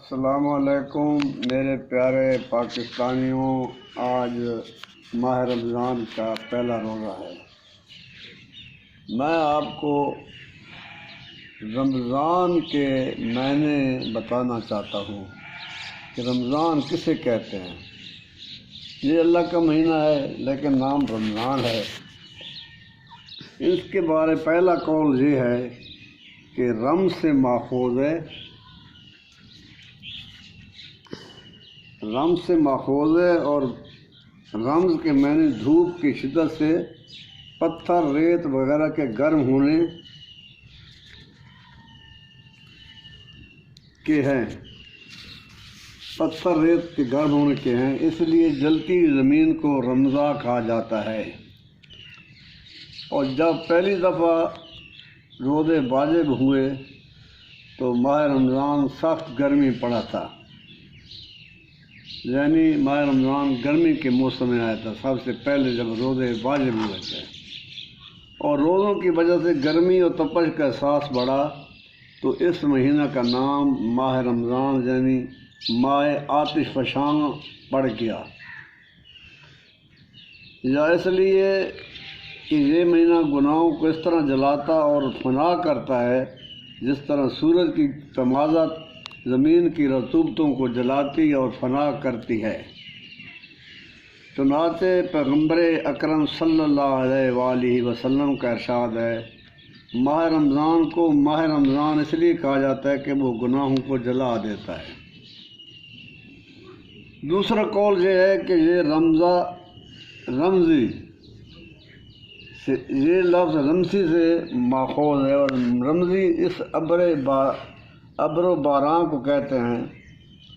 السلام علیکم میرے پیارے پاکستانیوں، آج ماہ رمضان کا پہلا روزہ ہے۔ میں آپ کو رمضان کے معنی بتانا چاہتا ہوں کہ رمضان کسے کہتے ہیں۔ یہ اللہ کا مہینہ ہے لیکن نام رمضان ہے۔ اس کے بارے پہلا قول یہ ہے کہ رم سے ماخوذ ہے، رمز سے ماخوذ ہے، اور رمز کے معنی دھوپ کی شدت سے پتھر، ریت وغیرہ کے گرم ہونے کے ہیں، پتھر ریت کے گرم ہونے کے ہیں، اس لیے جلتی زمین کو رمضاں کہا جاتا ہے۔ اور جب پہلی دفعہ روزے واجب ہوئے تو ماہ رمضان سخت گرمی پڑا تھا، یعنی ماہ رمضان گرمی کے موسم میں آیا تھا سب سے پہلے جب روزے واجب ہوئے تھے، اور روزوں کی وجہ سے گرمی اور تپش کا احساس بڑھا تو اس مہینہ کا نام ماہ رمضان یعنی ماہ آتش فشاں پڑ گیا، یا اس لیے کہ یہ مہینہ گناہوں کو اس طرح جلاتا اور فنا کرتا ہے جس طرح سورج کی تمازت زمین کی رطوبتوں کو جلاتی اور فنا کرتی ہے۔ چنانچہ پیغمبر اکرم صلی اللہ علیہ وآلہ وسلم کا ارشاد ہے، ماہ رمضان کو ماہ رمضان اس لیے کہا جاتا ہے کہ وہ گناہوں کو جلا دیتا ہے۔ دوسرا قول یہ ہے کہ یہ رمزی سے، یہ لفظ رمزی سے ماخوذ ہے، اور رمزی اس ابر و باران کو کہتے ہیں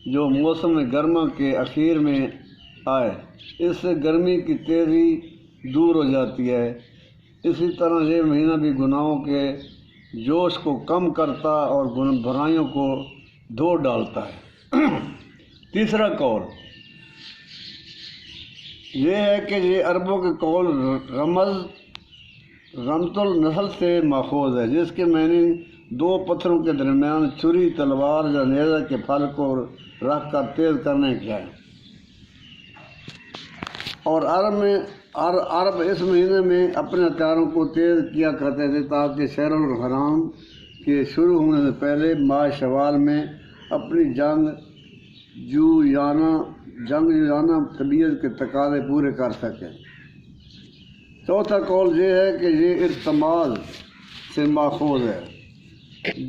جو موسم گرما کے اخیر میں آئے، اس سے گرمی کی تیزی دور ہو جاتی ہے۔ اسی طرح یہ مہینہ بھی گناہوں کے جوش کو کم کرتا اور برائیوں کو دھو ڈالتا ہے۔ تیسرا قول یہ ہے کہ یہ عربوں کے قول رمت النسل سے ماخوذ ہے، جس کے معنی دو پتھروں کے درمیان چھری، تلوار یا نیزہ کے پھل کو رکھ کر تیز کرنے کا ہے۔ اور عرب اس مہینے میں اپنے ہتھیاروں کو تیز کیا کرتے تھے تاکہ شہر الحرام کے شروع ہونے سے پہلے ماہ شوال میں اپنی جنگجویانہ طبیعت کے تقاضے پورے کر سکیں۔ چوتھا قول یہ ہے کہ یہ ارتماز سے ماخوذ ہے،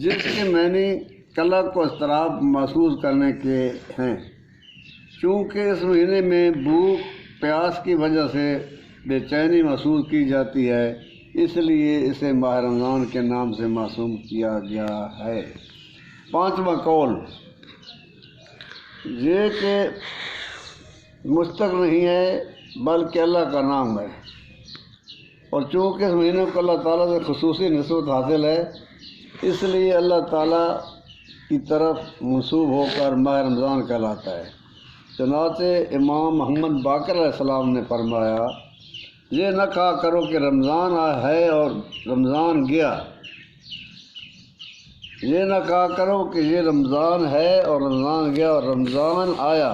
جس کے معنی قلق و اضطراب محسوس کرنے کے ہیں۔ چونکہ اس مہینے میں بھوک پیاس کی وجہ سے بے چینی محسوس کی جاتی ہے، اس لیے اسے ماہ رمضان کے نام سے موسوم کیا گیا ہے۔ پانچواں قول یہ کہ مشتق نہیں ہے بلکہ اللہ کا نام ہے، اور چونکہ اس مہینے کو اللہ تعالیٰ سے خصوصی نسبت حاصل ہے، اس لیے اللہ تعالیٰ کی طرف منسوب ہو کر ماہ رمضان کہلاتا ہے۔ چنانچہ امام محمد باقر علیہ السلام نے فرمایا، یہ نہ کہا کرو کہ رمضان ہے اور رمضان گیا، یہ نہ کہا کرو کہ یہ رمضان ہے اور رمضان گیا اور رمضان آیا،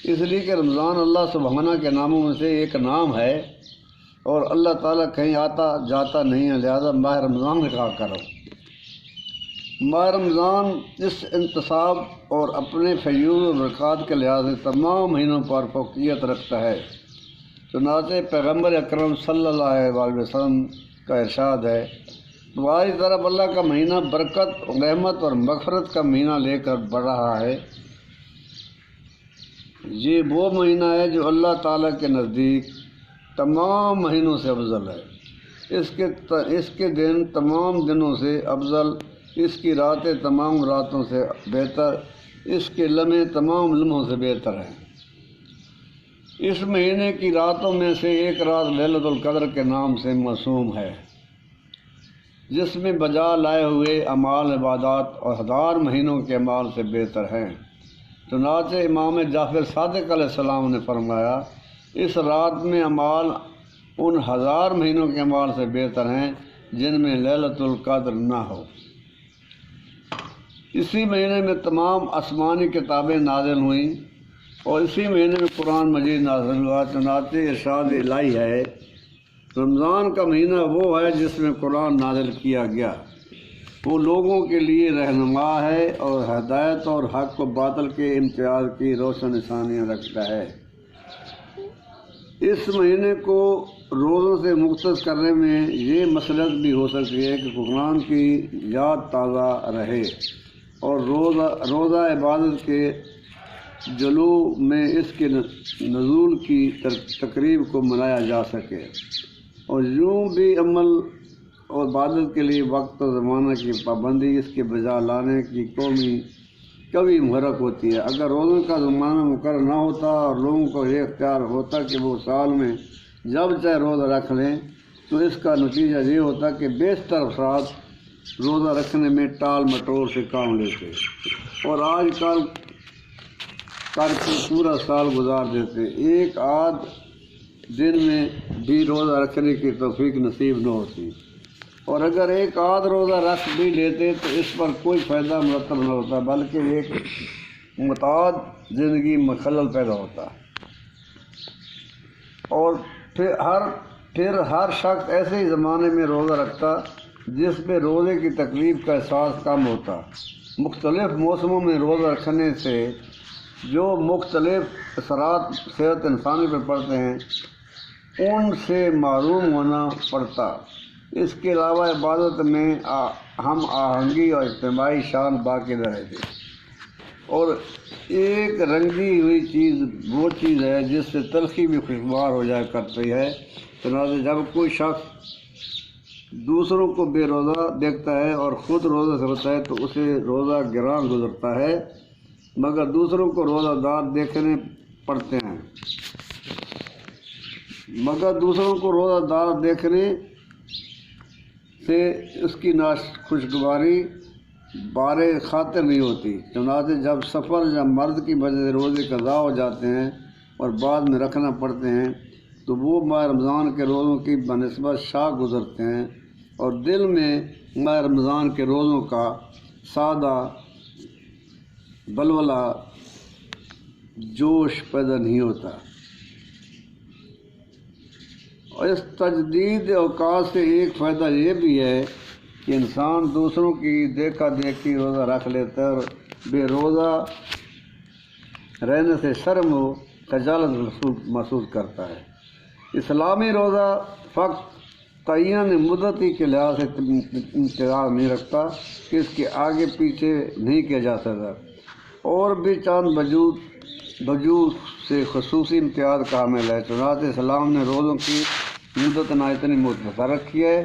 اس لیے کہ رمضان اللہ سبحانہ کے ناموں میں سے ایک نام ہے اور اللہ تعالیٰ کہیں آتا جاتا نہیں ہے، لہذا ماہ رمضان کہا کرو۔ ماہ رمضان اس انتصاب اور اپنے فیوز و برکات کے لحاظ سے تمام مہینوں پر فوقیت رکھتا ہے۔ چنانچہ پیغمبر اکرم صلی اللہ علیہ وسلم کا ارشاد ہے، تمہاری طرف اللہ کا مہینہ برکت، رحمت اور مغفرت کا مہینہ لے کر بڑھ رہا ہے۔ یہ وہ مہینہ ہے جو اللہ تعالیٰ کے نزدیک تمام مہینوں سے افضل ہے، اس کے دن تمام دنوں سے افضل، اس کی راتیں تمام راتوں سے بہتر، اس کے لمحے تمام لمحوں سے بہتر ہیں۔ اس مہینے کی راتوں میں سے ایک رات لیلۃ القدر کے نام سے موسوم ہے، جس میں بجا لائے ہوئے اعمال عبادات اور ہزار مہینوں کے اعمال سے بہتر ہیں۔ چنانچہ امام جعفر صادق علیہ السلام نے فرمایا، اس رات میں اعمال ان ہزار مہینوں کے اعمال سے بہتر ہیں جن میں لیلۃ القدر نہ ہو۔ اسی مہینے میں تمام آسمانی کتابیں نازل ہوئیں اور اسی مہینے میں قرآن مجید نازل ہوا۔ چنانچہ ارشاد الہی ہے، رمضان کا مہینہ وہ ہے جس میں قرآن نازل کیا گیا، وہ لوگوں کے لیے رہنما ہے اور ہدایت اور حق و باطل کے امتیاز کی روشن نشانیاں رکھتا ہے۔ اس مہینے کو روزوں سے مختص کرنے میں یہ مصلحت بھی ہو سکتی ہے کہ قرآن کی یاد تازہ رہے اور روزہ عبادت کے جلو میں اس کے نزول کی تقریب کو منایا جا سکے، اور یوں بھی عمل اور عبادت کے لیے وقت اور زمانہ کی پابندی اس کے بجا لانے کی کبھی محرک ہوتی ہے۔ اگر روزوں کا زمانہ مقرر نہ ہوتا اور لوگوں کو یہ اختیار ہوتا کہ وہ سال میں جب چاہے روزہ رکھ لیں، تو اس کا نتیجہ یہ ہوتا کہ بیشتر افراد روزہ رکھنے میں ٹال مٹول سے کام لیتے اور آج کل کر کے پورا سال گزار دیتے، ایک آدھ دن میں بھی روزہ رکھنے کی توفیق نصیب نہ ہوتی، اور اگر ایک آدھ روزہ رکھ بھی لیتے تو اس پر کوئی فائدہ مرتب نہ ہوتا، بلکہ ایک متعدد زندگی میں خلل پیدا ہوتا، اور پھر ہر شخص ایسے ہی زمانے میں روزہ رکھتا جس پہ روزے کی تکلیف کا احساس کم ہوتا۔ مختلف موسموں میں روزہ رکھنے سے جو مختلف اثرات صحت انسانی پر پڑتے ہیں ان سے معروم ہونا پڑتا۔ اس کے علاوہ عبادت میں ہم آہنگی اور اجتماعی شان باقی رہتے، اور ایک رنگی ہوئی چیز وہ چیز ہے جس سے تلخی بھی خوشگوار ہو جایا کرتی ہے۔ چنانچہ جب کوئی شخص دوسروں کو بے روزہ دیکھتا ہے اور خود روزہ سے ہوتا ہے تو اسے روزہ گراں گزرتا ہے، مگر دوسروں کو روزہ دار دیکھنے پڑتے ہیں، مگر دوسروں کو روزہ دار دیکھنے سے اس کی خوشگواری بارے خاطر نہیں ہوتی۔ چنانچہ جب سفر یا مرض کی وجہ سے روزے قضا ہو جاتے ہیں اور بعد میں رکھنا پڑتے ہیں تو وہ ماہ رمضان کے روزوں کی بنسبت شاق گزرتے ہیں اور دل میں ماہ رمضان کے روزوں کا سادہ بلولہ جوش پیدا نہیں ہوتا۔ اور اس تجدید اوقات سے ایک فائدہ یہ بھی ہے کہ انسان دوسروں کی دیکھا دیکھی روزہ رکھ لیتا ہے اور بے روزہ رہنے سے شرم و خجالت محسوس کرتا ہے۔ اسلامی روزہ فقط تعین مدتی کے لحاظ سے امتیاز نہیں رکھتا کہ اس کے آگے پیچھے نہیں کیا جا سکتا، اور بھی چاند وجوہ سے خصوصی امتیاز کا حامل ہے۔ چنانچہ اسلام نے روزوں کی مدت نہ اتنی مختصر رکھی ہے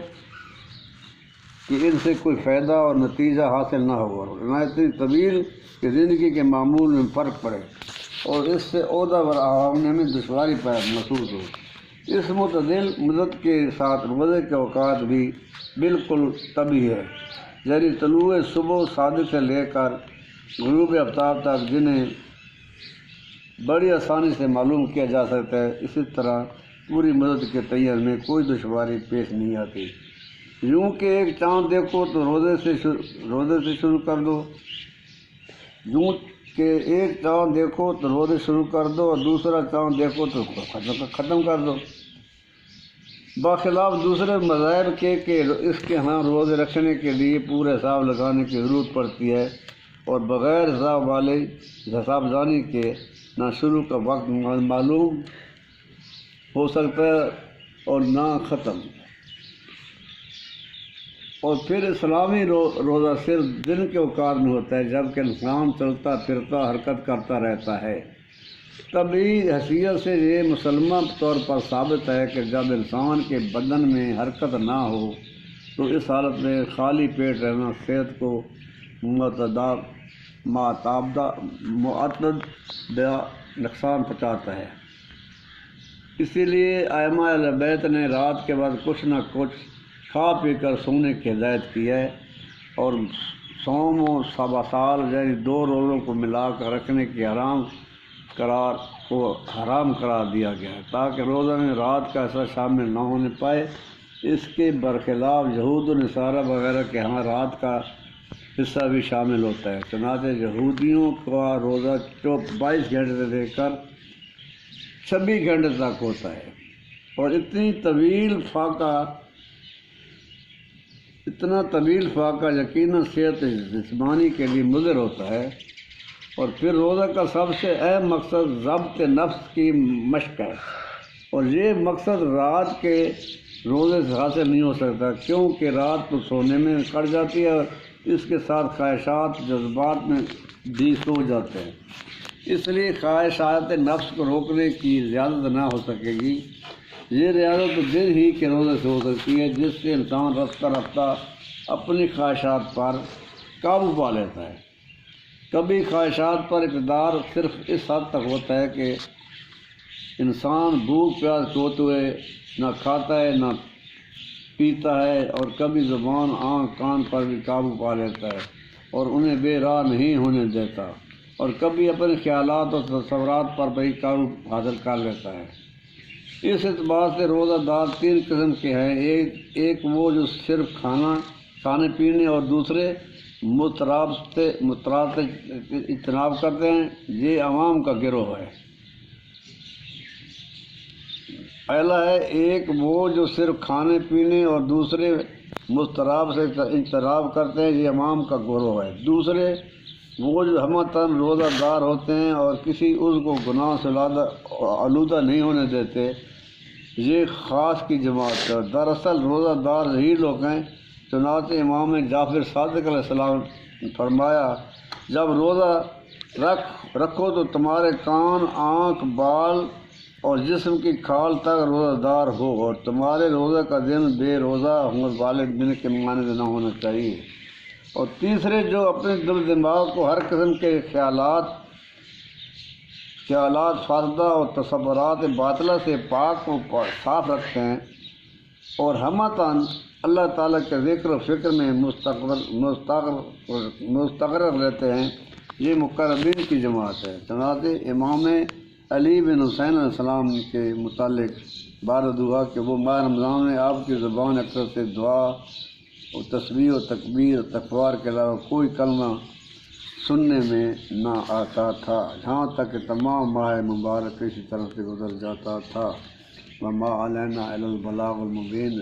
کہ ان سے کوئی فائدہ اور نتیجہ حاصل نہ ہو، نہ اتنی طویل کہ زندگی کے معمول میں فرق پڑے اور اس سے عہدہ برآمدنے میں دشواری محسوس ہو۔ اس متعدل مدت کے ساتھ روزے کے اوقات بھی بالکل طبیعی ہے، یعنی طلوع صبح صادق سے لے کر غروب آفتاب تک، جنہیں بڑی آسانی سے معلوم کیا جا سکتا ہے۔ اسی طرح پوری مدت کے تعین میں کوئی دشواری پیش نہیں آتی۔ یوں کہ ایک چاند دیکھو تو روزے سے شروع کر دو، یوں کہ ایک چاند دیکھو تو روزے شروع کر دو اور دوسرا چاند دیکھو تو ختم کر دو، بخلاف دوسرے مذاہب کے کہ اس کے ہاں روزے رکھنے کے لیے پورے حساب لگانے کی ضرورت پڑتی ہے اور بغیر حساب دانی کے نہ شروع کا وقت معلوم ہو سکتا ہے اور نہ ختم۔ اور پھر اسلامی روزہ صرف دن کے اوقات میں ہوتا ہے جبکہ انسان چلتا پھرتا حرکت کرتا رہتا ہے۔ طبعی حیثیت سے یہ مسلمہ طور پر ثابت ہے کہ جب انسان کے بدن میں حرکت نہ ہو تو اس حالت میں خالی پیٹ رہنا صحت کو معتدل نقصان پہنچاتا ہے۔ اسی لیے ائمہ اہل بیت نے رات کے بعد کچھ نہ کچھ کھا پی کر سونے کی ہدایت کی ہے، اور صوم و سال یعنی 2 روزوں کو ملا کر رکھنے کی حرام قرار دیا گیا ہے تاکہ روزہ میں رات کا حصہ شامل نہ ہونے پائے۔ اس کے برخلاف یہود و نصارہ وغیرہ کے ہاں رات کا حصہ بھی شامل ہوتا ہے۔ چنانچہ یہودیوں کا روزہ 22 گھنٹے سے لے کر 26 گھنٹے تک ہوتا ہے، اور اتنا طویل فاقہ یقیناً صحت جسمانی کے لیے مضر ہوتا ہے۔ اور پھر روزہ کا سب سے اہم مقصد ضبط نفس کی مشق ہے، اور یہ مقصد رات کے روزے سے حاصل نہیں ہو سکتا، کیونکہ رات کو سونے میں کٹ جاتی ہے اور اس کے ساتھ خواہشات جذبات میں بھی سو جاتے ہیں۔ اس لیے خواہشات نفس کو روکنے کی ریاضت نہ ہو سکے گی۔ یہ ریاضت تو دن ہی کے روزے سے ہو سکتی ہے، جس سے انسان رفتہ رفتہ اپنی خواہشات پر قابو پا لیتا ہے۔ کبھی خواہشات پر اقتدار صرف اس حد تک ہوتا ہے کہ انسان بھوک پیاس کے ہوتے ہوئے نہ کھاتا ہے نہ پیتا ہے، اور کبھی زبان آنکھ کان پر بھی قابو پا لیتا ہے اور انہیں بے راہ نہیں ہونے دیتا، اور کبھی اپنے خیالات اور تصورات پر بھی قابو حاصل کر لیتا ہے۔ اس اعتبار سے روزہ دار 3 قسم کے ہیں، ایک وہ جو صرف کھانے پینے اور دوسرے مترات سے اجتناب کرتے ہیں، یہ عوام کا گروہ ہے۔ پہلا ہے ایک وہ جو صرف کھانے پینے اور دوسرے مضطراب سے اجتناب کرتے ہیں، یہ عوام کا گروہ ہے۔ دوسرے وہ جو ہمتاً روزہ دار ہوتے ہیں اور کسی عضو کو گناہ سے آلودہ نہیں ہونے دیتے، یہ خاص کی جماعت ہے۔ دراصل روزہ دار یہی لوگ ہیں۔ چنانچہ امام جعفر صادق علیہ السلام نے فرمایا، جب روزہ رکھو تو تمہارے کان، آنکھ، بال اور جسم کی کھال تک روزہ دار ہو، اور تمہارے روزہ کا دن بے روزہ ہونے والے دن کے مانند نہ ہونا چاہیے۔ اور تیسرے جو اپنے دل دماغ کو ہر قسم کے خیالات فاسدہ اور تصورات باطلہ سے پاک و صاف رکھتے ہیں اور ہمتاً اللہ تعالیٰ کے ذکر و فکر میں مستغرق رہتے ہیں، یہ مقربین کی جماعت ہے۔ چنانچہ امام علی بن حسین علیہ السلام کے متعلق بار دعا کہ وہ ماہ رمضان میں آپ کی زبان اکثر سے دعا اور تسبیح و تکبیر و تکبار کے علاوہ کوئی کلمہ سننے میں نہ آتا تھا، یہاں تک کہ تمام ماہ مبارک اسی طرح سے گزر جاتا تھا۔ وما علینا الا البلاغ المبین۔